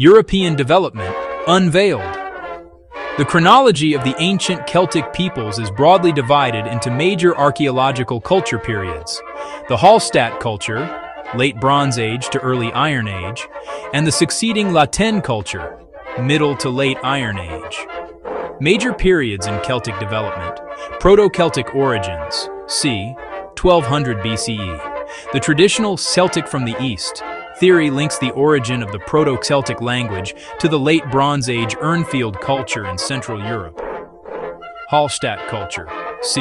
European development, Unveiled. The chronology of the ancient Celtic peoples is broadly divided into major archaeological culture periods: the Hallstatt culture, late Bronze Age to early Iron Age, and the succeeding Tène culture, middle to late Iron Age. Major periods in Celtic development: Proto-Celtic origins, c. 1200 BCE. The traditional Celtic from the East theory links the origin of the Proto-Celtic language to the late Bronze Age Unveiled culture in Central Europe. Hallstatt culture, c.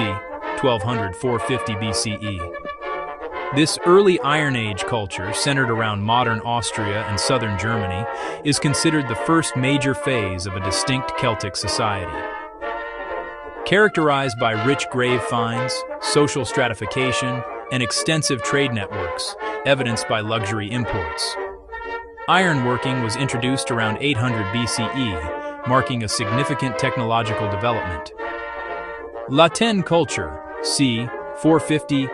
1200-450 BCE. This early Iron Age culture, centered around modern Austria and southern Germany, is considered the first major phase of a distinct Celtic society. Characterized by rich grave finds, social stratification, and extensive trade networks, evidenced by luxury imports. Ironworking was introduced around 800 BCE, marking a significant technological development. Tène culture, c. 450-50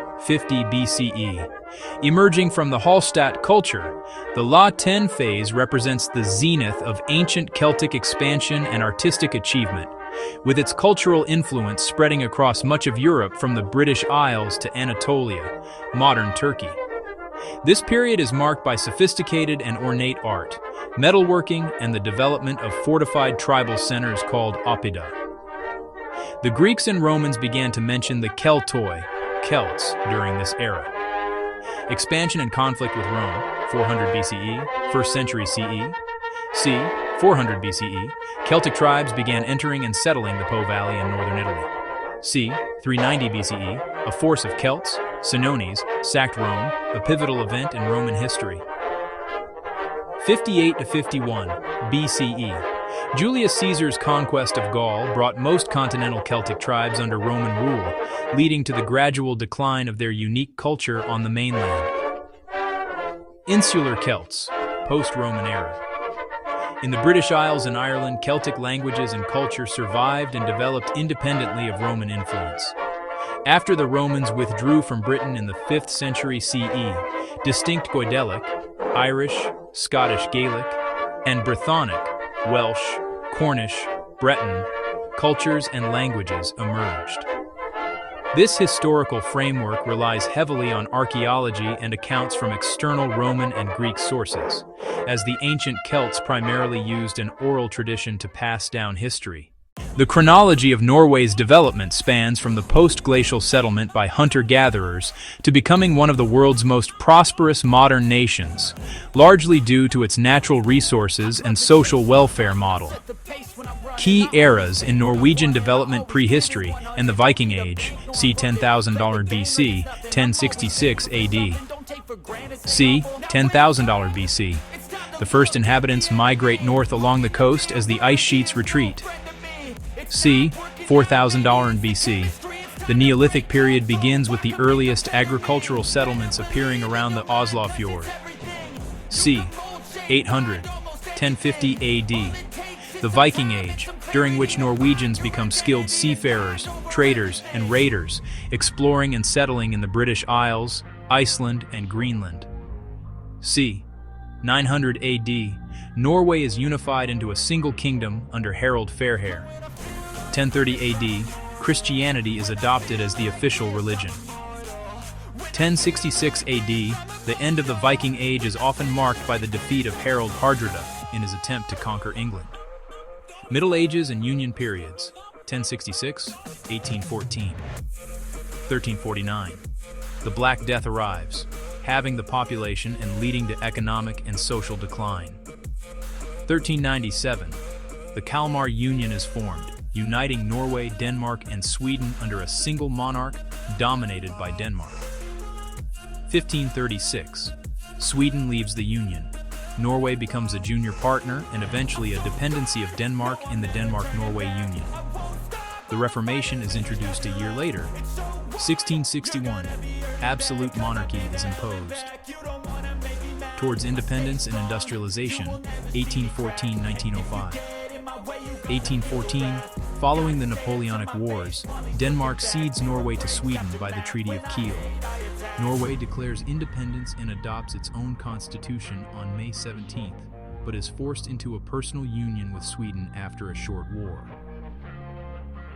BCE. Emerging from the Hallstatt culture, the Tène phase represents the zenith of ancient Celtic expansion and artistic achievement, with its cultural influence spreading across much of Europe from the British Isles to Anatolia, modern Turkey. This period is marked by sophisticated and ornate art, metalworking, and the development of fortified tribal centers called oppida. The Greeks and Romans began to mention the Keltoi, Celts, during this era. Expansion and conflict with Rome, 400 BCE, 1st century CE, c. 400 BCE, Celtic tribes began entering and settling the Po Valley in northern Italy. c. 390 BCE, a force of Celts, Senones, sacked Rome, a pivotal event in Roman history. 58 to 51 BCE. Julius Caesar's conquest of Gaul brought most continental Celtic tribes under Roman rule, leading to the gradual decline of their unique culture on the mainland. Insular Celts, post-Roman era. In the British Isles and Ireland, Celtic languages and culture survived and developed independently of Roman influence. After the Romans withdrew from Britain in the 5th century CE, distinct Goidelic, Irish, Scottish Gaelic, and Brythonic, Welsh, Cornish, Breton, cultures and languages emerged. This historical framework relies heavily on archaeology and accounts from external Roman and Greek sources, as the ancient Celts primarily used an oral tradition to pass down history. The chronology of Norway's development spans from the post-glacial settlement by hunter-gatherers to becoming one of the world's most prosperous modern nations, largely due to its natural resources and social welfare model. Key eras in Norwegian development: prehistory and the Viking Age, c. 10,000 BC, 1066 AD. c. 10,000 BC. The first inhabitants migrate north along the coast as the ice sheets retreat. c. 4,000 BC. The Neolithic period begins with the earliest agricultural settlements appearing around the Oslofjord. c. 800, 1050 AD. The Viking Age, during which Norwegians become skilled seafarers, traders, and raiders, exploring and settling in the British Isles, Iceland, and Greenland. c. 900 AD. Norway is unified into a single kingdom under Harald Fairhair. 1030 AD. Christianity is adopted as the official religion. 1066 AD. The end of the Viking Age is often marked by the defeat of Harald Hardrada in his attempt to conquer England. Middle Ages and Union periods: 1066, 1814. 1349. The Black Death arrives, halving the population and leading to economic and social decline. 1397. The Kalmar Union is formed, uniting Norway, Denmark, and Sweden under a single monarch dominated by Denmark. 1536. Sweden leaves the Union. Norway becomes a junior partner and eventually a dependency of Denmark in the Denmark-Norway Union. The Reformation is introduced a year later. 1661. Absolute monarchy is imposed. Towards independence and industrialization, 1814-1905. 1814, following the Napoleonic Wars, Denmark cedes Norway to Sweden by the Treaty of Kiel. Norway declares independence and adopts its own constitution on May 17, but is forced into a personal union with Sweden after a short war.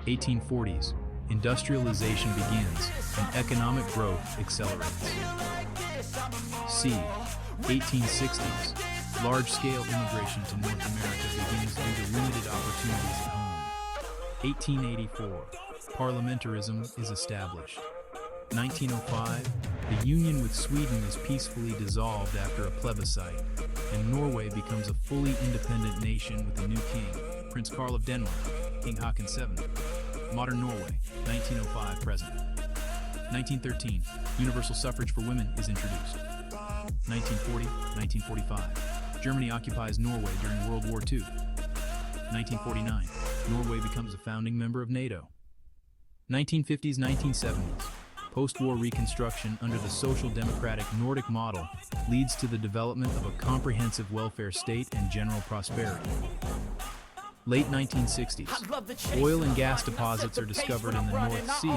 1840s, industrialization begins and economic growth accelerates. C. 1860s, large-scale immigration to North America begins due to limited opportunities at home. 1884, parliamentarism is established. 1905, the union with Sweden is peacefully dissolved after a plebiscite, and Norway becomes a fully independent nation with a new king, Prince Karl of Denmark, King Haakon VII. Modern Norway, 1905 present. 1913, universal suffrage for women is introduced. 1940-1945, Germany occupies Norway during World War II. 1949, Norway becomes a founding member of NATO. 1950s-1970s, post-war reconstruction under the social democratic Nordic model leads to the development of a comprehensive welfare state and general prosperity. Late 1960s, oil and gas deposits are discovered in the North Sea,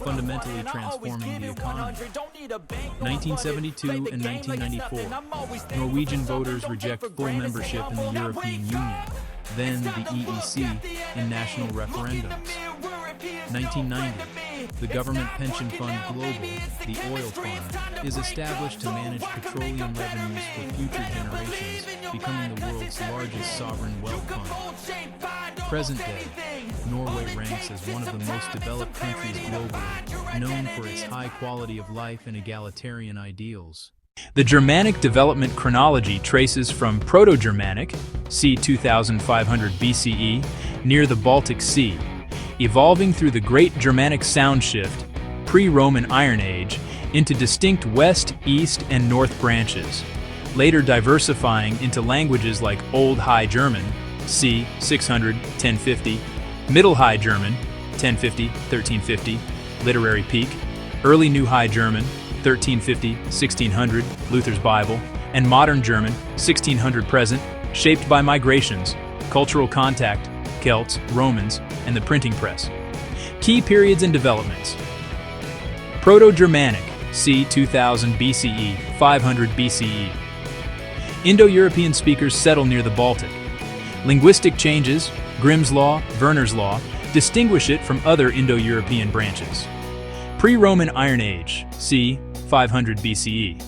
fundamentally transforming the economy. 1972 and 1994, Norwegian voters reject full membership in the European Union, then the EEC, in national referendums. 1990, the government pension fund Global, the oil fund, is established to manage petroleum revenues for future generations, becoming the world's largest sovereign wealth fund. Present day, Norway ranks as one of the most developed countries globally, known for its high quality of life and egalitarian ideals. The Germanic development chronology traces from Proto-Germanic, c. 2500 BCE, near the Baltic Sea, evolving through the Great Germanic Sound Shift, pre-Roman Iron Age, into distinct west, east, and north branches, later diversifying into languages like Old High German, c. 600-1050, Middle High German, 1050-1350, literary peak, Early New High German, 1350-1600, Luther's Bible, and Modern German, 1600 present, shaped by migrations, cultural contact, Celts, Romans, and the printing press. Key periods and developments. Proto-Germanic, c. 2000 BCE, 500 BCE. Indo-European speakers settle near the Baltic. Linguistic changes, Grimm's Law, Werner's Law, distinguish it from other Indo-European branches. Pre-Roman Iron Age, c. 500 BCE.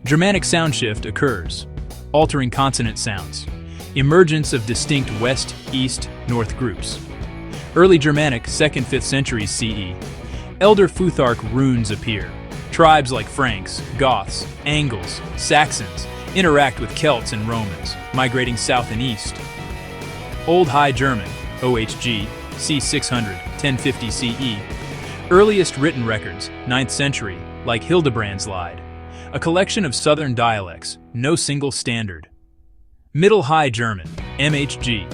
Germanic sound shift occurs, altering consonant sounds. Emergence of distinct West, East, North groups. Early Germanic 2nd-5th centuries CE. Elder Futhark runes appear. Tribes like Franks, Goths, Angles, Saxons interact with Celts and Romans, migrating south and east. Old High German, OHG, c. 600, 1050 CE. Earliest written records, 9th century, like Hildebrand's Lied. A collection of southern dialects, no single standard. Middle High German, MHG,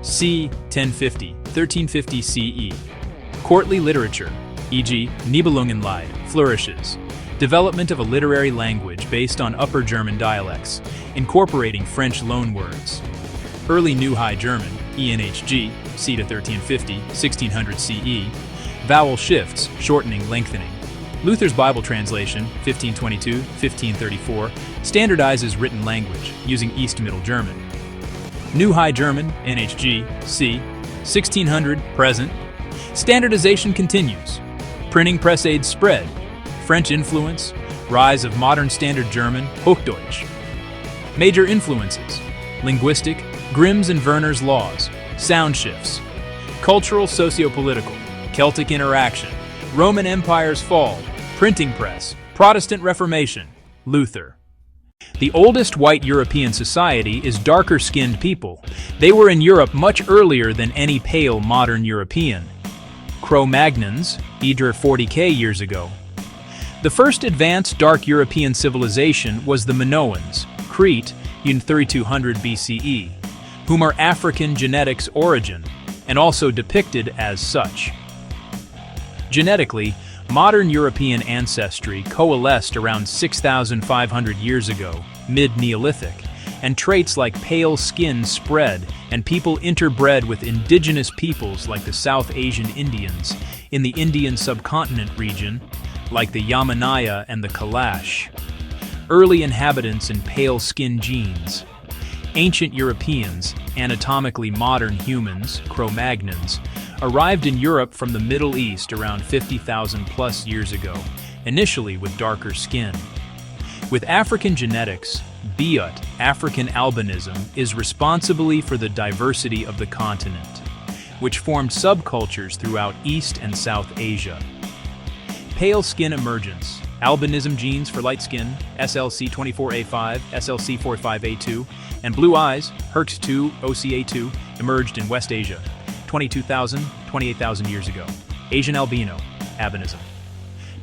c. 1050, 1350 CE. Courtly literature, e.g. Nibelungenlied, flourishes. Development of a literary language based on Upper German dialects, incorporating French loanwords. Early New High German, ENHG, c. to 1350, 1600 CE. Vowel shifts, shortening, lengthening. Luther's Bible translation, 1522-1534, standardizes written language, using East Middle German. New High German, NHG, c. 1600, present. Standardization continues. Printing press aids spread. French influence. Rise of modern Standard German, Hochdeutsch. Major influences. Linguistic, Grimm's and Werner's laws. Sound shifts. Cultural, socio-political. Celtic interaction. Roman Empire's fall. Printing press, Protestant Reformation, Luther. The oldest white European society is darker-skinned people. They were in Europe much earlier than any pale modern European. Cro-Magnons, either 40k years ago. The first advanced dark European civilization was the Minoans, Crete, in 3200 BCE, whom are African genetics origin, and also depicted as such. Genetically, modern European ancestry coalesced around 6,500 years ago, mid-Neolithic, and traits like pale skin spread and people interbred with indigenous peoples like the South Asian Indians in the Indian subcontinent region, like the Yamanaya and the Kalash. Early inhabitants and pale skin genes. Ancient Europeans, anatomically modern humans, Cro-Magnons, arrived in Europe from the Middle East around 50,000 plus years ago, initially with darker skin. With African genetics, Biut, African albinism, is responsible for the diversity of the continent, which formed subcultures throughout East and South Asia. Pale skin emergence, albinism genes for light skin, SLC24A5, SLC45A2, and blue eyes, HERT2, OCA2, emerged in West Asia, 22,000, 28,000 years ago. Asian albino, albinism.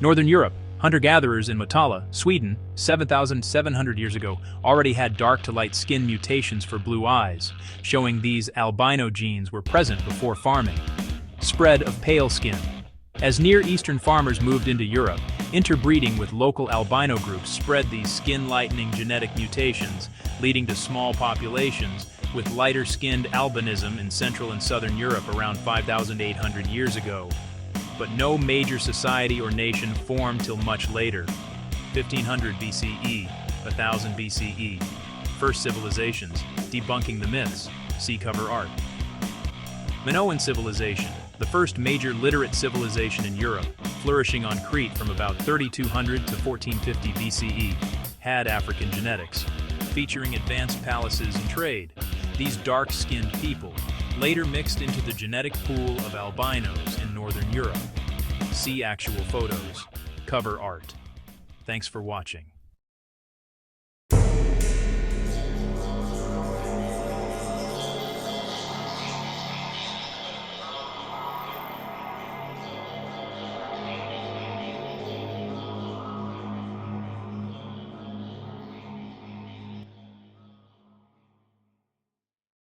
Northern Europe, hunter-gatherers in Motala, Sweden, 7,700 years ago, already had dark to light skin mutations for blue eyes, showing these albino genes were present before farming. Spread of pale skin. As Near Eastern farmers moved into Europe, interbreeding with local albino groups spread these skin-lightening genetic mutations, leading to small populations with lighter-skinned albinism in Central and Southern Europe around 5,800 years ago. But no major society or nation formed till much later, 1500 BCE, 1000 BCE. First civilizations, debunking the myths, see cover art. Minoan civilization, the first major literate civilization in Europe, flourishing on Crete from about 3200 to 1450 BCE, had African genetics, featuring advanced palaces and trade. These dark-skinned people later mixed into the genetic pool of albinos in Northern Europe. See actual photos, cover art. Thanks for watching.